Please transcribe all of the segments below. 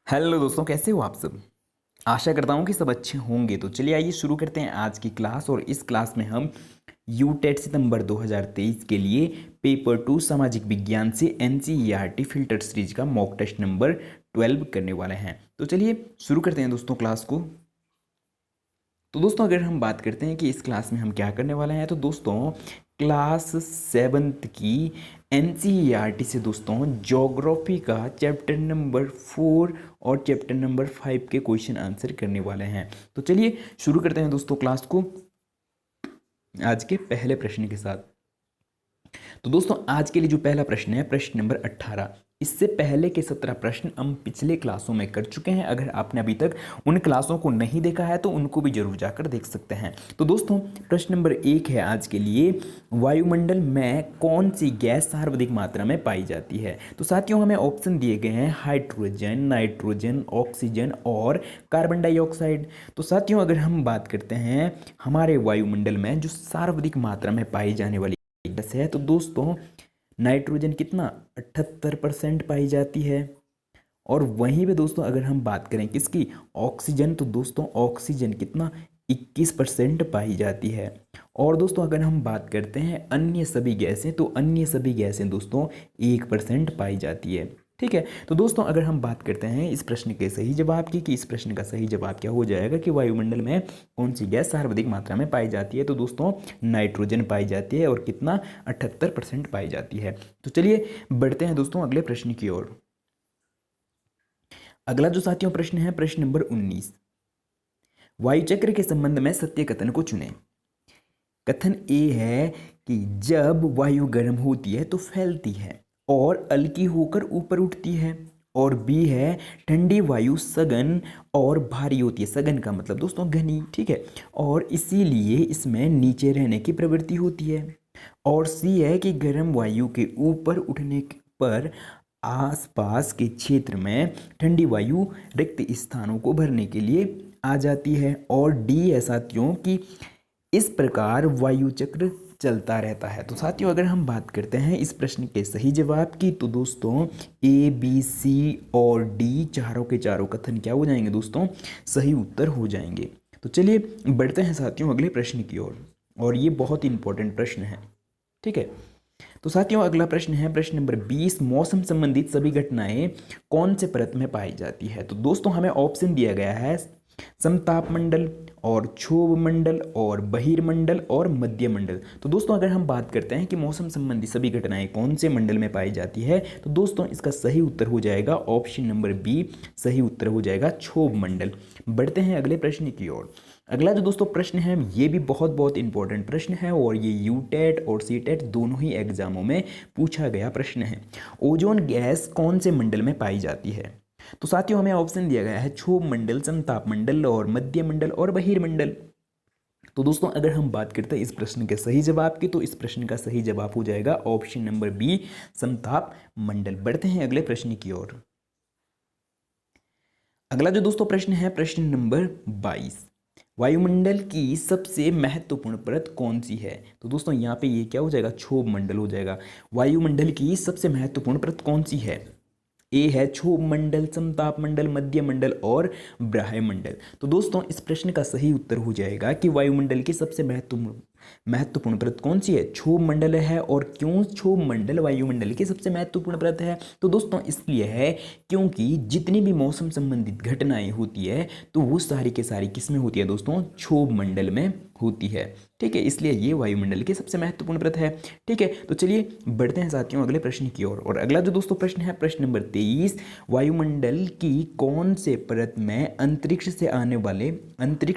Hello दोस्तों, कैसे हो आप सब। आशा करता हूँ कि सब अच्छे होंगे। तो चलिए आइए शुरू करते हैं आज की क्लास। और इस क्लास में हम यूटेट सितंबर 2023 के लिए पेपर 2 सामाजिक विज्ञान से एनसीईआरटी फिल्टर सीरीज का मॉक टेस्ट नंबर 12 करने वाले हैं। तो चलिए शुरू करते हैं दोस्तों क्लास को। तो दोस्तों अगर हम बात करते हैं कि इस क्लास में हम क्या करने वाले हैं, तो दोस्तों क्लास 7th की एनसीईआरटी से दोस्तों ज्योग्राफी का चैप्टर नंबर 4 और चैप्टर नंबर 5 के क्वेश्चन आंसर करने वाले हैं। तो चलिए शुरू करते हैं दोस्तों क्लास को आज के पहले प्रश्न के साथ। तो दोस्तों आज के लिए जो पहला प्रश्न है प्रश्न नंबर 18। इससे पहले के 17 प्रश्न हम पिछले क्लासों में कर चुके हैं। अगर आपने अभी तक उन क्लासों को नहीं देखा है तो उनको भी जरूर जाकर देख सकते हैं। तो दोस्तों प्रश्न नंबर 1 है आज के लिए, वायुमंडल में कौन सी गैस सर्वाधिक मात्रा में पाई जाती है। तो साथियों हमें ऑप्शन दिए गए हैं हाइड्रोजन, नाइट्रोजन, ऑक्सीजन और कार्बन डाइऑक्साइड। तो साथियों अगर हम बात करते हैं हमारे वायुमंडल में जो सर्वाधिक मात्रा में पाई जाने वाली गैस है, तो दोस्तों नाइट्रोजन कितना 78% पाई जाती है। और वहीं पे दोस्तों अगर हम बात करें किसकी, ऑक्सीजन, तो दोस्तों ऑक्सीजन कितना 21% पाई जाती है। और दोस्तों अगर हम बात करते हैं अन्य सभी गैसें, तो अन्य सभी गैसें दोस्तों 1% पाई जाती है। ठीक है, तो दोस्तों अगर हम बात करते हैं इस प्रश्न के सही जवाब की, कि इस प्रश्न का सही जवाब क्या हो जाएगा कि वायुमंडल में कौन सी गैस सर्वाधिक मात्रा में पाई जाती है, तो दोस्तों नाइट्रोजन पाई जाती है और कितना 78% पाई जाती है। तो चलिए बढ़ते हैं दोस्तों अगले प्रश्न की ओर। अगला जो साथियों प्रश्न है प्रश्न नंबर 19, वायु चक्र के संबंध में सत्य कथन को चुनें। कथन ए है कि जब वायु गर्म होती है तो फैलती है और हल्की होकर ऊपर उठती है। और बी है ठंडी वायु सघन और भारी होती है। सघन का मतलब दोस्तों घनी, ठीक है, और इसीलिए इसमें नीचे रहने की प्रवृत्ति होती है। और सी है कि गर्म वायु के ऊपर उठने पर आसपास के क्षेत्र में ठंडी वायु रिक्त स्थानों को भरने के लिए आ जाती है। और डी है साथियों कि इस प्रकार वायु चक्र चलता रहता है। तो साथियों अगर हम बात करते हैं इस प्रश्न के सही जवाब की, तो दोस्तों ए बी सी और डी चारों के चारों कथन क्या हो जाएंगे दोस्तों, सही उत्तर हो जाएंगे। तो चलिए बढ़ते हैं साथियों अगले प्रश्न की ओर। और ये बहुत ही इंपॉर्टेंट प्रश्न है, ठीक है। तो साथियों अगला प्रश्न है प्रश्न नंबर 20, मौसम संबंधित सभी घटनाएं कौन से परत में पाई जाती है। तो दोस्तों हमें ऑप्शन दिया गया है समताप मंडल और क्षोभ मंडल और बहिर्मंडल और मध्य मंडल। तो दोस्तों अगर हम बात करते हैं कि मौसम संबंधी सभी घटनाएं कौन से मंडल में पाई जाती है, तो दोस्तों इसका सही उत्तर हो जाएगा ऑप्शन नंबर बी, सही उत्तर हो जाएगा क्षोभ मंडल। बढ़ते हैं अगले प्रश्न की ओर। अगला जो दोस्तों प्रश्न है ये भी बहुत बहुत इंपॉर्टेंट प्रश्न है और ये यूटेट और सीटेट दोनों ही एग्जामों में पूछा गया प्रश्न है। ओजोन गैस कौन से मंडल में पाई जाती है। तो साथियों हमें ऑप्शन दिया गया है क्षोभ मंडल, समताप मंडल और मध्य मंडल और बहिर्मंडल। तो दोस्तों अगर हम बात करते हैं इस प्रश्न के सही जवाब की, तो इस प्रश्न का सही जवाब हो जाएगा ऑप्शन नंबर बी, समताप मंडल। बढ़ते हैं अगले प्रश्न की ओर। अगला जो दोस्तों प्रश्न है प्रश्न नंबर 22, वायुमंडल की सबसे महत्वपूर्ण परत कौन सी है। तो दोस्तों यहाँ पे ये क्या हो जाएगा, क्षोभ मंडल हो जाएगा। वायुमंडल की सबसे महत्वपूर्ण परत कौन सी है, ए है क्षोभ मंडल, समताप मंडल, मध्य मंडल और ब्राह्मंडल। तो दोस्तों इस प्रश्न का सही उत्तर हो जाएगा कि वायुमंडल की सबसे महत्वपूर्ण परत कौन सी है, क्षोभ मंडल है। और क्यों क्षोभ मंडल वायुमंडल की सबसे महत्वपूर्ण परत है, तो दोस्तों इसलिए है क्योंकि जितनी भी मौसम संबंधित घटनाएं होती है तो वो सारी के सारी किस में होती है दोस्तों, क्षोभ मंडल में होती है। ठीक है, इसलिए ये वायुमंडल की सबसे महत्वपूर्ण परत है। ठीक है, तो चलिए बढ़ते हैं साथियों अगले प्रश्न की ओर। और अगला जो दोस्तों प्रश्न है प्रश्न नंबर 23, वायुमंडल की कौन से परत में अंतरिक्ष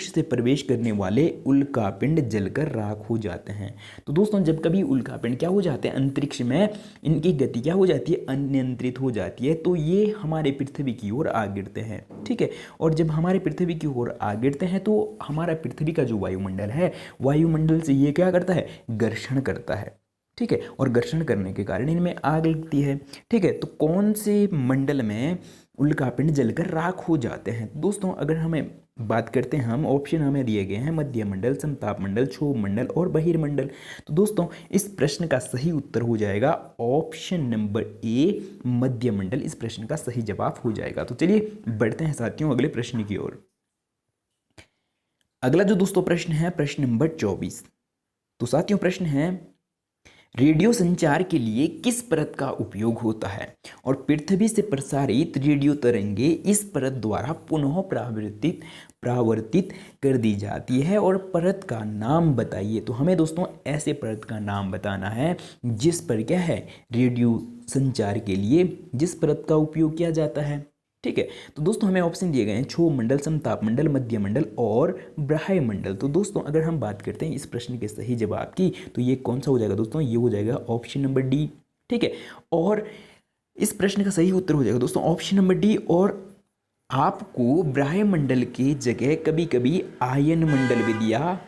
से प्रवेश करने वाले उल्कापिंड जलकर राख हो जाते हैं। तो दोस्तों जब कभी उल्कापिंड क्या हो जाते हैं अंतरिक्ष में, इनकी गति क्या हो जाती है, अनियंत्रित हो जाती है, तो ये हमारे पृथ्वी की ओर आ गिरते हैं। ठीक है, और जब हमारे पृथ्वी की ओर आ गिरते हैं तो हमारा पृथ्वी का जो वायुमंडल है, वायुमंडल से ये क्या करता है, घर्षण करता है। ठीक है, और घर्षण करने के कारण इनमें आग लगती है। ठीक है, तो कौन से मंडल में उल्का पिंड जलकर राख हो जाते हैं। दोस्तों अगर हमें बात करते हैं, हम ऑप्शन हमें दिए गए हैं मध्यमंडल, समतापमंडल, क्षोभमंडल और बहिर्मंडल। तो दोस्तों इस प्रश्न का सही उत्तर हो जाएगा ऑप्शन नंबर ए, मध्यमंडल इस प्रश्न का सही जवाब हो जाएगा। तो चलिए बढ़ते हैं साथियों अगले प्रश्न की ओर। अगला जो दोस्तों प्रश्न है प्रश्न नंबर 24। तो साथियों प्रश्न है, रेडियो संचार के लिए किस परत का उपयोग होता है और पृथ्वी से प्रसारित रेडियो तरंगे इस परत द्वारा पुनः परावर्तित कर दी जाती है और परत का नाम बताइए। तो हमें दोस्तों ऐसे परत का नाम बताना है जिस पर क्या है, रेडियो संचार के लिए जिस परत का उपयोग किया जाता है। ठीक है, तो दोस्तों हमें ऑप्शन दिए गए हैं क्षोभमंडल, समतापमंडल, मध्यमंडल और ब्राह्यमंडल। तो दोस्तों अगर हम बात करते हैं इस प्रश्न के सही जवाब की, तो ये कौन सा हो जाएगा दोस्तों, ये हो जाएगा ऑप्शन नंबर डी। ठीक है, और इस प्रश्न का सही उत्तर हो जाएगा दोस्तों ऑप्शन नंबर डी। और आपको ब्राह्यमंडल की जगह कभी कभी आयन मंडल भी दिया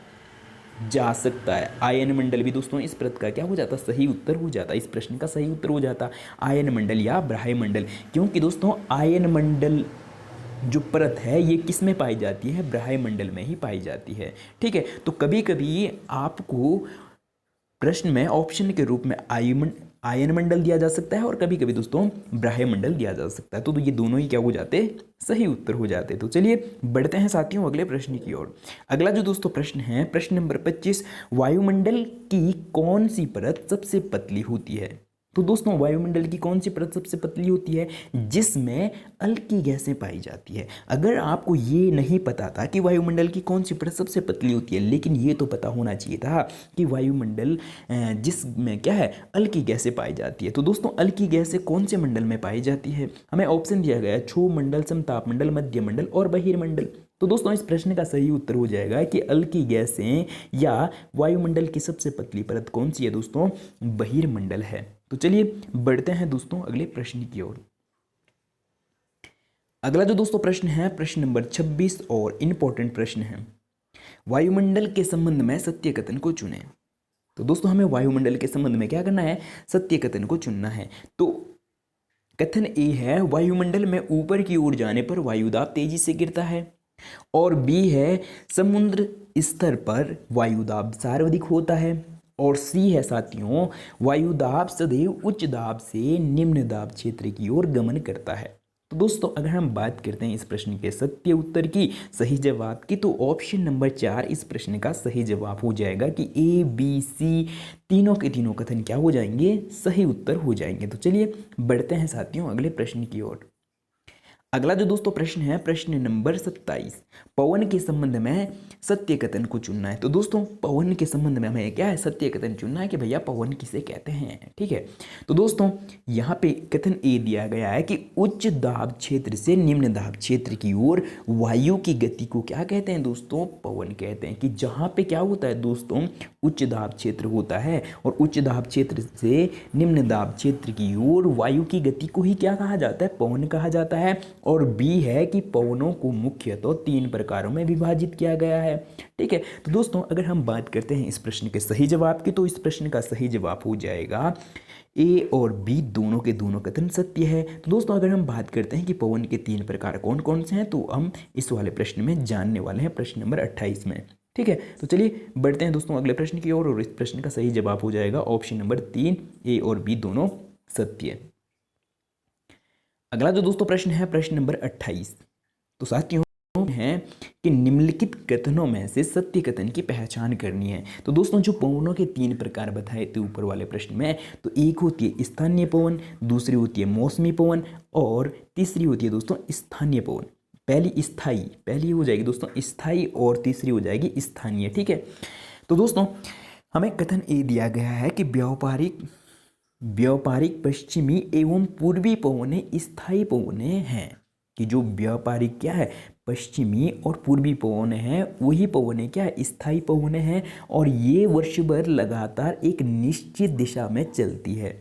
जा सकता है। आयन मंडल भी दोस्तों इस प्रश्न का क्या हो जाता, सही उत्तर हो जाता, इस प्रश्न का सही उत्तर हो जाता आयन मंडल या ब्राह्यमंडल। क्योंकि दोस्तों आयन मंडल जो परत है ये किस में पाई जाती है, ब्राह्यमंडल में ही पाई जाती है। ठीक है, तो कभी कभी आपको प्रश्न में ऑप्शन के रूप में आयन मंडल दिया जा सकता है और कभी कभी दोस्तों ब्राह्यमंडल दिया जा सकता है। तो ये दोनों ही क्या हो जाते, सही उत्तर हो जाते। तो चलिए बढ़ते हैं साथियों अगले प्रश्न की ओर। अगला जो दोस्तों प्रश्न है प्रश्न नंबर 25, वायुमंडल की कौन सी परत सबसे पतली होती है। तो दोस्तों वायुमंडल की कौन सी परत सबसे पतली होती है, जिसमें हल्की गैसें पाई जाती है। अगर आपको ये नहीं पता था कि वायुमंडल की कौन सी परत सबसे पतली होती है, लेकिन ये तो पता होना चाहिए था कि वायुमंडल जिसमें क्या है, हल्की गैसें पाई जाती है। तो दोस्तों हल्की गैसें कौन से मंडल में पाई जाती है, हमें ऑप्शन दिया गया है क्षोभमंडल, समतापमंडल, मध्यमंडल और बहिर्मंडल। तो दोस्तों इस प्रश्न का सही उत्तर हो जाएगा कि हल्की गैसें या वायुमंडल की सबसे पतली परत कौन सी है दोस्तों, बहिर्मंडल है। तो चलिए बढ़ते हैं दोस्तों अगले प्रश्न की ओर। अगला जो दोस्तों प्रश्न है प्रश्न नंबर 26 और इंपॉर्टेंट प्रश्न है, वायुमंडल के संबंध में सत्य कथन को चुनें। तो दोस्तों हमें वायुमंडल के संबंध में क्या करना है, सत्य कथन को चुनना है। तो कथन ए है, वायुमंडल में ऊपर की ओर जाने पर वायुदाब तेजी से गिरता है। और बी है, समुद्र स्तर पर वायुदाब सर्वाधिक होता है। और सी है साथियों, वायुदाब सदैव उच्च दाब से निम्न दाब क्षेत्र की ओर गमन करता है। तो दोस्तों अगर हम बात करते हैं इस प्रश्न के सत्य उत्तर की, सही जवाब की, तो ऑप्शन नंबर 4 इस प्रश्न का सही जवाब हो जाएगा कि ए बी सी तीनों के तीनों कथन क्या हो जाएंगे, सही उत्तर हो जाएंगे। तो चलिए बढ़ते हैं साथियों अगले प्रश्न की ओर। अगला जो दोस्तों प्रश्न है प्रश्न नंबर 27, पवन के संबंध में सत्य कथन को चुनना है। तो दोस्तों पवन के संबंध में हमें क्या है, सत्य कथन चुनना है कि भैया पवन किसे कहते हैं। ठीक है, तो दोस्तों यहाँ पे कथन ए दिया गया है कि उच्च दाब क्षेत्र से निम्न दाब क्षेत्र की ओर वायु की गति को क्या कहते हैं दोस्तों, पवन कहते हैं। कि जहाँ पे क्या होता है दोस्तों, उच्च दाब क्षेत्र होता है और उच्च दाब क्षेत्र से निम्न दाब क्षेत्र की ओर वायु की गति को ही क्या कहा जाता है, पवन कहा जाता है। और बी है कि पवनों को मुख्यतः 3 प्रकारों में विभाजित किया गया है। ठीक है, तो दोस्तों अगर हम बात करते हैं इस प्रश्न के सही जवाब की, तो इस प्रश्न का सही जवाब हो जाएगा ए और बी दोनों के दोनों कथन सत्य है। तो दोस्तों अगर हम बात करते हैं कि पवन के 3 प्रकार कौन कौन से हैं, तो हम इस वाले प्रश्न में जानने वाले हैं प्रश्न नंबर 28 में। ठीक है, तो चलिए बढ़ते हैं दोस्तों अगले प्रश्न की ओर। और इस प्रश्न का सही जवाब हो जाएगा ऑप्शन नंबर 3, ए और बी दोनों सत्य। अगला जो दोस्तों प्रश्न है प्रश्न नंबर 28। तो साथियों है कि निम्नलिखित कथनों में से सत्य कथन की पहचान करनी है। तो दोस्तों जो पवनों के 3 प्रकार बताए थे ऊपर वाले प्रश्न में, तो एक होती है स्थानीय पवन, दूसरी होती है मौसमी पवन और तीसरी होती है दोस्तों स्थानीय पवन। पहली हो जाएगी दोस्तों स्थायी और तीसरी हो जाएगी स्थानीय। ठीक है, तो दोस्तों हमें कथन ए दिया गया है कि व्यापारिक पश्चिमी एवं पूर्वी पवने स्थायी पवने हैं। कि जो व्यापारिक क्या है, पश्चिमी और पूर्वी पवने हैं, वही पवने क्या है, स्थायी पवने हैं। और ये वर्ष भर लगातार एक निश्चित दिशा में चलती है।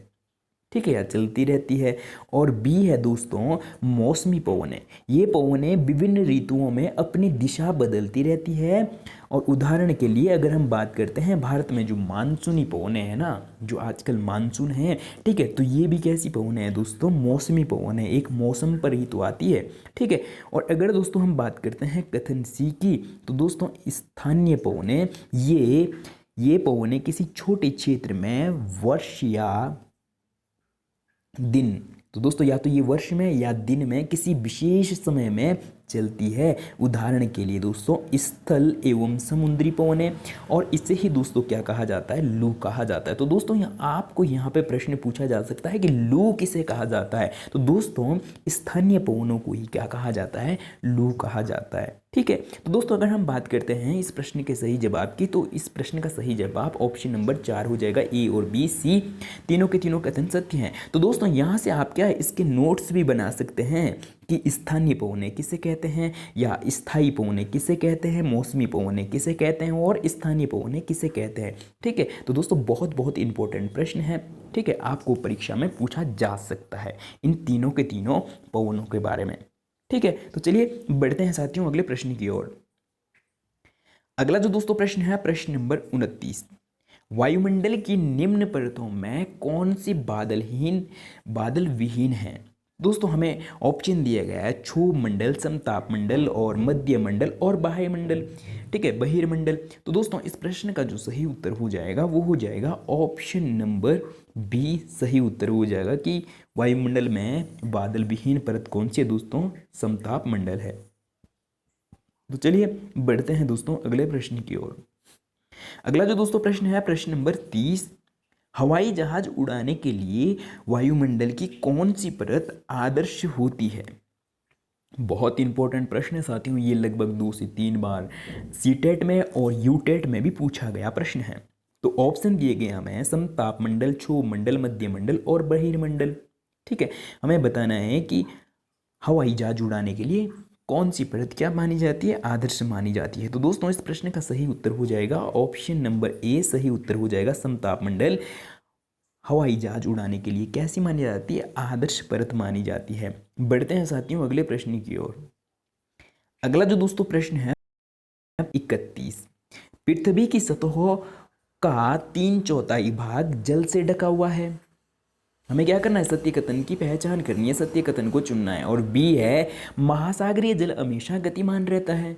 ठीक है, या चलती रहती है। और बी है दोस्तों मौसमी पवनें। ये पवनें विभिन्न ऋतुओं में अपनी दिशा बदलती रहती है। और उदाहरण के लिए अगर हम बात करते हैं भारत में जो मानसूनी पवनें हैं ना, जो आजकल मानसून है, ठीक है, तो ये भी कैसी पवनें हैं दोस्तों, मौसमी पवनें, एक मौसम पर ही तो आती है। ठीक है, और अगर दोस्तों हम बात करते हैं कथन सी की, तो दोस्तों स्थानीय पवनें, ये पवनें किसी छोटे क्षेत्र में वर्ष या दिन, तो दोस्तों या तो ये वर्ष में या दिन में किसी विशेष समय में चलती है। उदाहरण के लिए दोस्तों स्थल एवं समुद्री पवनें, और इसे ही दोस्तों क्या कहा जाता है, लू कहा जाता है। तो दोस्तों आपको यहाँ पे प्रश्न पूछा जा सकता है कि लू किसे कहा जाता है, तो दोस्तों स्थानीय पवनों को ही क्या कहा जाता है, लू कहा जाता है। ठीक है, तो दोस्तों अगर हम बात करते हैं इस प्रश्न के सही जवाब की, तो इस प्रश्न का सही जवाब ऑप्शन नंबर 4 हो जाएगा। ए और बी सी तीनों के तीनों कथन सत्य हैं। तो दोस्तों यहाँ से आप क्या है, इसके नोट्स भी बना सकते हैं कि स्थानीय पवनें किसे कहते हैं, या स्थायी पवनें किसे कहते हैं, मौसमी पवनें किसे कहते हैं, और स्थानीय पवनें किसे कहते हैं। ठीक है, तो दोस्तों बहुत बहुत इंपॉर्टेंट प्रश्न है। ठीक है, आपको परीक्षा में पूछा जा सकता है इन तीनों के तीनों पवनों के बारे में। ठीक है, तो चलिए बढ़ते हैं साथियों अगले प्रश्न की ओर। अगला जो दोस्तों प्रश्न है, प्रश्न नंबर 29, वायुमंडल की निम्न परतों में कौन सी बादल विहीन है। दोस्तों हमें ऑप्शन दिया गया है क्षोभ मंडल, समताप मंडल और मध्य मंडल और बाह्य मंडल। ठीक है, बहिर्मंडल। तो दोस्तों इस प्रश्न का जो सही उत्तर हो जाएगा वो हो जाएगा ऑप्शन नंबर बी, सही उत्तर हो जाएगा कि वायुमंडल में बादल विहीन परत कौन सी है दोस्तों, समताप मंडल है। तो चलिए बढ़ते हैं दोस्तों अगले प्रश्न की ओर। अगला जो दोस्तों प्रश्न है, प्रश्न नंबर 30, हवाई जहाज उड़ाने के लिए वायुमंडल की कौन सी परत आदर्श होती है। बहुत इंपॉर्टेंट प्रश्न है साथियों, ये लगभग 2 से 3 बार सीटेट में और यूटेट में भी पूछा गया प्रश्न है। तो ऑप्शन दिए गए हमें समताप मंडल, क्षोभ मंडल, मध्य मंडल और बहिर्मंडल। ठीक है, हमें बताना है कि हवाई जहाज उड़ाने के लिए कौन सी परत क्या मानी जाती है, आदर्श मानी जाती है। तो दोस्तों इस प्रश्न का सही उत्तर हो जाएगा ऑप्शन नंबर ए, सही उत्तर हो जाएगा समताप मंडल हवाई जहाज उड़ाने के लिए कैसी मानी जाती है, आदर्श परत मानी जाती है। बढ़ते हैं साथियों अगले प्रश्न की ओर। अगला जो दोस्तों प्रश्न है 31, पृथ्वी की सतह का 3/4 भाग जल से ढका हुआ है। हमें क्या करना है, सत्य कथन की पहचान करनी है, सत्य कथन को चुनना है। और बी है महासागरीय जल हमेशा गतिमान रहता है।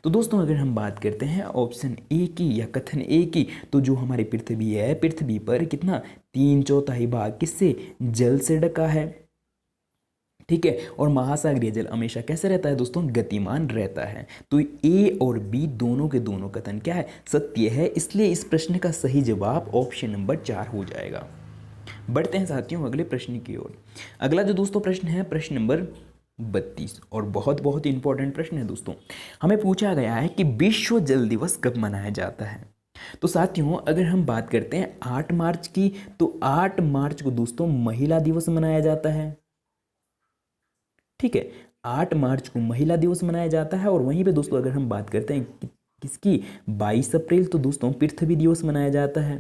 तो दोस्तों अगर हम बात करते हैं ऑप्शन ए की या कथन ए की, तो जो हमारी पृथ्वी है, पृथ्वी पर कितना 3/4 भाग किससे, जल से ढका है। ठीक है, और महासागरीय जल हमेशा कैसे रहता है दोस्तों, गतिमान रहता है। तो ए और बी दोनों के दोनों कथन क्या है, सत्य है। इसलिए इस प्रश्न का सही जवाब ऑप्शन नंबर 4 हो जाएगा। बढ़ते हैं साथियों अगले प्रश्न की ओर। अगला जो दोस्तों प्रश्न है, प्रश्न नंबर 32, और बहुत बहुत इंपॉर्टेंट प्रश्न है दोस्तों। हमें पूछा गया है कि विश्व जल दिवस कब मनाया जाता है। तो साथियों अगर हम बात करते हैं 8 मार्च की, तो 8 मार्च को दोस्तों महिला दिवस मनाया जाता है। ठीक है, 8 मार्च को महिला दिवस मनाया जाता है। और वहीं पे दोस्तों अगर हम बात करते हैं किसकी, 22 अप्रैल, तो दोस्तों पृथ्वी दिवस मनाया जाता है।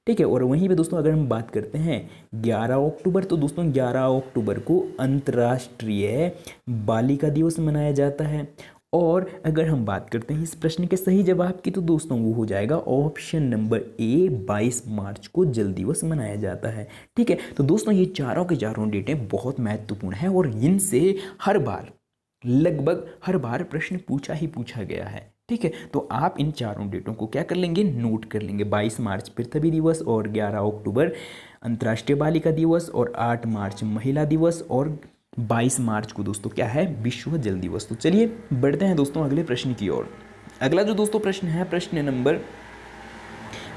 ठीक है, और वहीं पे दोस्तों अगर हम बात करते हैं 11 अक्टूबर, तो दोस्तों 11 अक्टूबर को अंतर्राष्ट्रीय बालिका दिवस मनाया जाता है। और अगर हम बात करते हैं इस प्रश्न के सही जवाब की, तो दोस्तों वो हो जाएगा ऑप्शन नंबर ए, 22 मार्च को जल दिवस मनाया जाता है। ठीक है, तो दोस्तों ये चारों के चारों डेटें बहुत महत्वपूर्ण है और इनसे हर बार, लगभग हर बार प्रश्न पूछा गया है। ठीक है, तो आप इन चारों डेटों को क्या कर लेंगे, नोट कर लेंगे। 22 मार्च पृथ्वी दिवस, और 11 अक्टूबर अंतर्राष्ट्रीय बालिका दिवस, और 8 मार्च महिला दिवस, और 22 मार्च को दोस्तों क्या है, विश्व जल दिवस। तो चलिए बढ़ते हैं दोस्तों अगले प्रश्न की ओर। अगला जो दोस्तों प्रश्न है, प्रश्न नंबर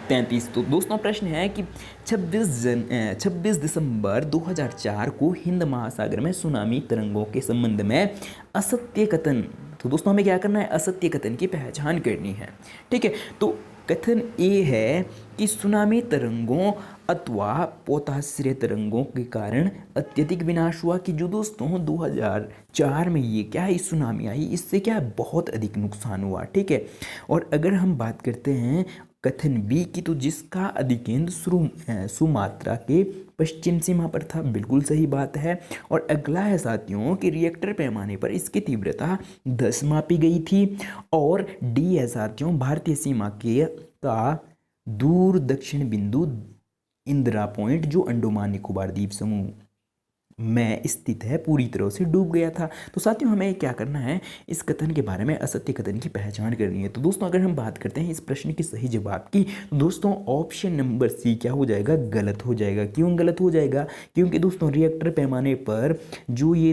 33। तो दोस्तों प्रश्न है कि 26 दिसंबर 2004 को हिंद महासागर में सुनामी तरंगों के संबंध में असत्य कथन, तो दोस्तों हमें क्या करना है, असत्य कथन की पहचान करनी है। ठीक है, तो कथन ए है कि सुनामी तरंगों अथवा पोताश्रय तरंगों के कारण अत्यधिक विनाश हुआ। कि जो दोस्तों 2004 में ये क्या है, सुनामी आई, इससे क्या है, बहुत अधिक नुकसान हुआ। ठीक है, और अगर हम बात करते हैं कथन बी की तो जिसका अधिकेंद्र सुमात्रा के पश्चिम सीमा पर था, बिल्कुल सही बात है। और अगला है साथियों कि रिएक्टर पैमाने पर इसकी तीव्रता 10 मापी गई थी। और डी है साथियों भारतीय सीमा के का दूर दक्षिण बिंदु इंदिरा पॉइंट जो अंडमान निकोबार द्वीप समूह में स्थित है पूरी तरह से डूब गया था। तो साथियों हमें क्या करना है, इस कथन के बारे में असत्य कथन की पहचान करनी है। तो दोस्तों अगर हम बात करते हैं इस प्रश्न की सही जवाब की, तो दोस्तों ऑप्शन नंबर सी क्या हो जाएगा, गलत हो जाएगा। क्यों गलत हो जाएगा, क्योंकि दोस्तों रिएक्टर पैमाने पर जो ये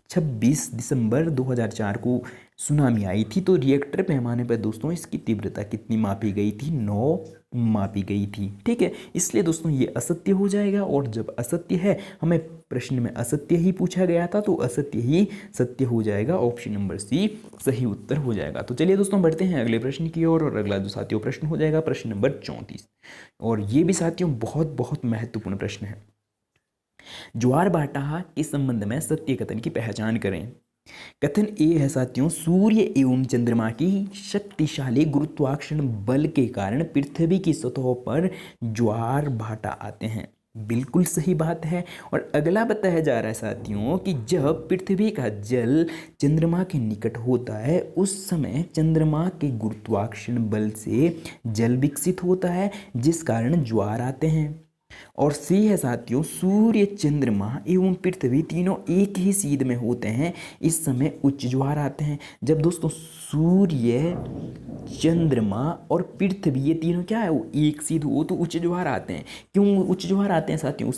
26 दिसंबर 2004 को सुनामी आई थी, तो रिएक्टर पैमाने पर दोस्तों इसकी तीव्रता कितनी मापी गई थी, 9 मापी गई थी। ठीक है, इसलिए दोस्तों ये असत्य हो जाएगा। और जब असत्य है, हमें प्रश्न में असत्य ही पूछा गया था, तो असत्य ही सत्य हो जाएगा। ऑप्शन नंबर सी सही उत्तर हो जाएगा। तो चलिए दोस्तों बढ़ते हैं अगले प्रश्न की ओर। और अगला जो साथियों प्रश्न हो जाएगा प्रश्न नंबर 34। और ये भी साथियों बहुत बहुत महत्वपूर्ण प्रश्न है। ज्वार भाटा के संबंध में सत्य कथन की पहचान करें। कथन ए है साथियों सूर्य एवं चंद्रमा की शक्तिशाली गुरुत्वाकर्षण बल के कारण पृथ्वी की सतह पर ज्वार भाटा आते हैं, बिल्कुल सही बात है। और अगला बताया जा रहा है साथियों कि जब पृथ्वी का जल चंद्रमा के निकट होता है उस समय चंद्रमा के गुरुत्वाकर्षण बल से जल विकसित होता है जिस कारण ज्वार आते हैं। और सी है साथियों सूर्य चंद्रमा एवं पृथ्वी तीनों एक ही सीध में होते हैं, इस समय उच्च ज्वार आते हैं। जब दोस्तों सूर्य चंद्रमा और पृथ्वी ये तीनों क्या है, वो एक सीध हो तो उच्च ज्वार आते हैं। क्यों उच्च ज्वार आते हैं साथियों,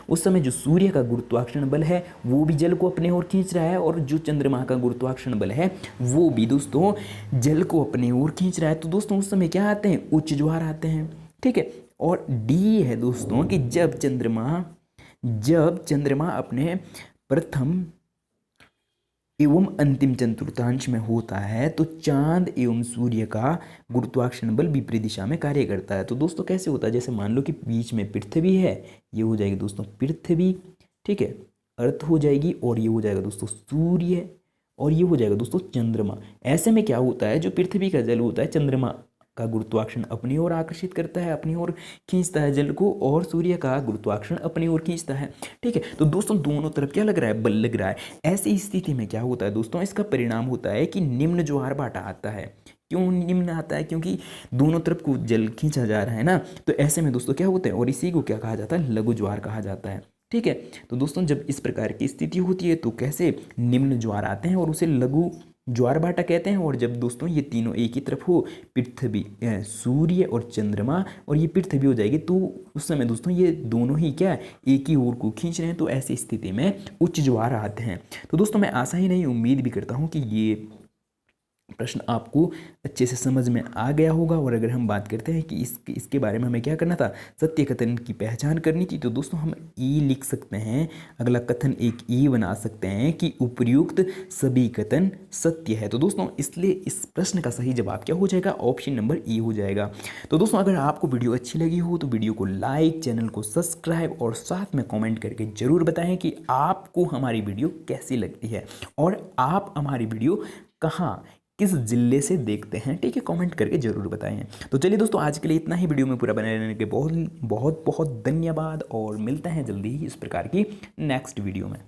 उस समय जो सूर्य का गुरुत्वाकर्षण बल है वो भी जल को अपने ओर खींच रहा है, और जो चंद्रमा का गुरुत्वाकर्षण बल है वो भी दोस्तों जल को अपने ओर खींच रहा है। तो दोस्तों उस समय क्या आते हैं, उच्च ज्वार आते हैं। ठीक है, और डी है दोस्तों कि जब चंद्रमा अपने प्रथम एवं अंतिम चतुर्थांश में होता है तो चांद एवं सूर्य का गुरुत्वाकर्षण बल विपरीत दिशा में कार्य करता है। तो दोस्तों कैसे होता है, जैसे मान लो कि बीच में पृथ्वी है, ये हो जाएगी दोस्तों पृथ्वी, ठीक है, अर्थ हो जाएगी, और ये हो जाएगा दोस्तों सूर्य, और ये हो जाएगा दोस्तों चंद्रमा। ऐसे में क्या होता है, जो पृथ्वी का जल होता है चंद्रमा का गुरुत्वाकर्षण अपनी ओर आकर्षित करता है, अपनी ओर खींचता है जल को, और सूर्य का गुरुत्वाकर्षण अपनी ओर खींचता है। ठीक है, तो दोस्तों दोनों तरफ क्या लग रहा है, बल लग रहा है। ऐसी स्थिति में क्या होता है दोस्तों, इसका परिणाम होता है कि निम्न ज्वार भाटा आता है। क्यों निम्न आता है, क्योंकि दोनों तरफ को जल खींचा जा रहा है ना, तो ऐसे में दोस्तों क्या होता है, और इसी को क्या कहा जाता है, लघु ज्वार कहा जाता है। ठीक है, तो दोस्तों जब इस प्रकार की स्थिति होती है तो कैसे निम्न ज्वार आते हैं और उसे लघु ज्वार भाटा कहते हैं। और जब दोस्तों ये तीनों एक ही तरफ हो, पृथ्वी सूर्य और चंद्रमा, और ये पृथ्वी हो जाएगी, तो उस समय दोस्तों ये दोनों ही क्या एक ही ओर को खींच रहे हैं, तो ऐसी स्थिति में उच्च ज्वार आते हैं। तो दोस्तों मैं आशा ही नहीं उम्मीद भी करता हूँ कि ये प्रश्न आपको अच्छे से समझ में आ गया होगा। और अगर हम बात करते हैं कि इसके बारे में हमें क्या करना था, सत्य कथन की पहचान करनी थी, तो दोस्तों हम ई लिख सकते हैं, अगला कथन एक ई बना सकते हैं कि उपयुक्त सभी कथन सत्य है। तो दोस्तों इसलिए इस प्रश्न का सही जवाब क्या हो जाएगा, ऑप्शन नंबर ई हो जाएगा। तो दोस्तों अगर आपको वीडियो अच्छी लगी हो तो वीडियो को लाइक, चैनल को सब्सक्राइब और साथ में कॉमेंट करके जरूर बताएं कि आपको हमारी वीडियो कैसी लगती है और आप हमारी वीडियो कहाँ किस जिले से देखते हैं। ठीक है, कमेंट करके जरूर बताएं। तो चलिए दोस्तों आज के लिए इतना ही। वीडियो में पूरा बने रहने के बहुत बहुत धन्यवाद, और मिलते हैं जल्दी ही इस प्रकार की नेक्स्ट वीडियो में।